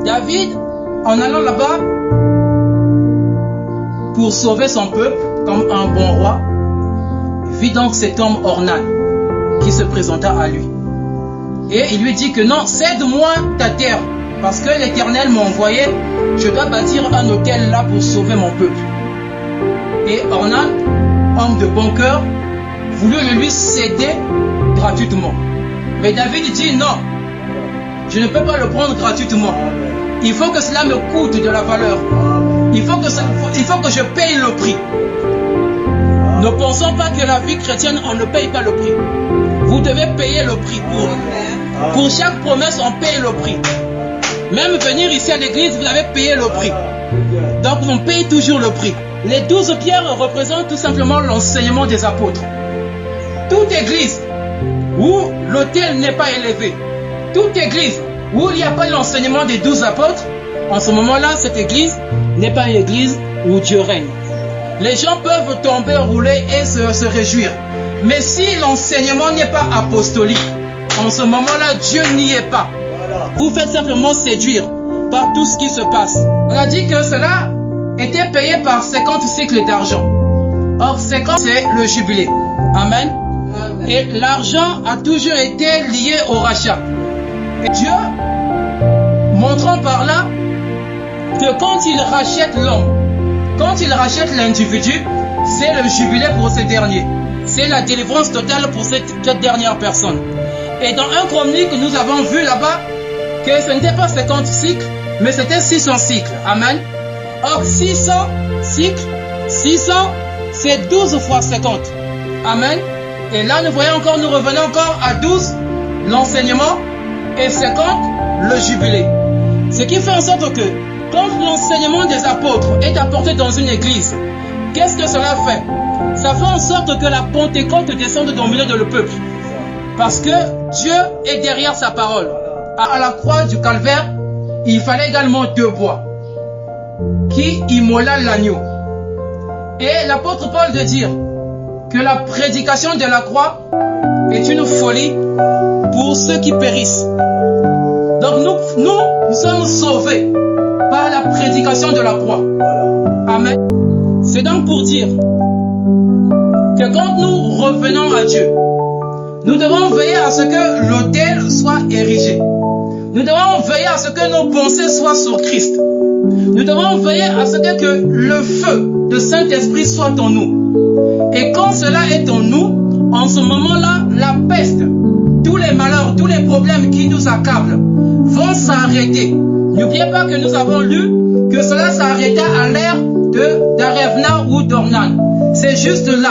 David, en allant là-bas pour sauver son peuple comme un bon roi, vit donc cet homme Ornan qui se présenta à lui. Et il lui dit que non, cède-moi ta terre, parce que l'Éternel m'a envoyé, je dois bâtir un autel là pour sauver mon peuple. Et Ornan, homme de bon cœur, voulut le lui céder gratuitement. Mais David dit non, je ne peux pas le prendre gratuitement. Il faut que cela me coûte de la valeur. Il faut que je paye le prix. Ne pensons pas que la vie chrétienne, on ne paye pas le prix. Vous devez payer le prix. Pour chaque promesse, on paye le prix. Même venir ici à l'église, vous avez payé le prix. Donc on paye toujours le prix. Les 12 pierres représentent tout simplement l'enseignement des apôtres. Toute église où l'autel n'est pas élevé, toute église où il n'y a pas l'enseignement des 12 apôtres, en ce moment-là, cette église n'est pas une église où Dieu règne. Les gens peuvent tomber, rouler et se réjouir. Mais si l'enseignement n'est pas apostolique, en ce moment-là, Dieu n'y est pas. Vous faites simplement séduire par tout ce qui se passe. On a dit que cela était payé par 50 cycles d'argent. Or, 50, c'est le jubilé. Amen. Et l'argent a toujours été lié au rachat. Et Dieu, montrant par là que quand il rachète l'homme, quand il rachète l'individu, c'est le jubilé pour ce dernier. C'est la délivrance totale pour cette dernière personne. Et dans un chronique, nous avons vu là-bas que ce n'était pas 50 cycles, mais c'était 600 cycles. Amen. Or, 600 cycles, 600, c'est 12 fois 50. Amen. Et là, nous revenons encore à 12, l'enseignement, et 50, le jubilé. Ce qui fait en sorte que, quand l'enseignement des apôtres est apporté dans une église, qu'est-ce que cela fait? Ça fait en sorte que la Pentecôte descende dans le milieu de le peuple. Parce que Dieu est derrière sa parole. À la croix du calvaire, il fallait également 2 bois qui immola l'agneau. Et l'apôtre Paul de dire que la prédication de la croix est une folie pour ceux qui périssent. Donc nous sommes sauvés par la prédication de la croix. Amen. C'est donc pour dire que quand nous revenons à Dieu, nous devons veiller à ce que l'autel soit érigé. Nous devons veiller à ce que nos pensées soient sur Christ. Nous devons veiller à ce que le feu de Saint-Esprit soit en nous. Et quand cela est en nous, en ce moment-là, la peste, tous les malheurs, tous les problèmes qui nous accablent vont s'arrêter. N'oubliez pas que nous avons lu que cela s'arrêta à l'ère d'Arevna ou d'Ornan. C'est juste là.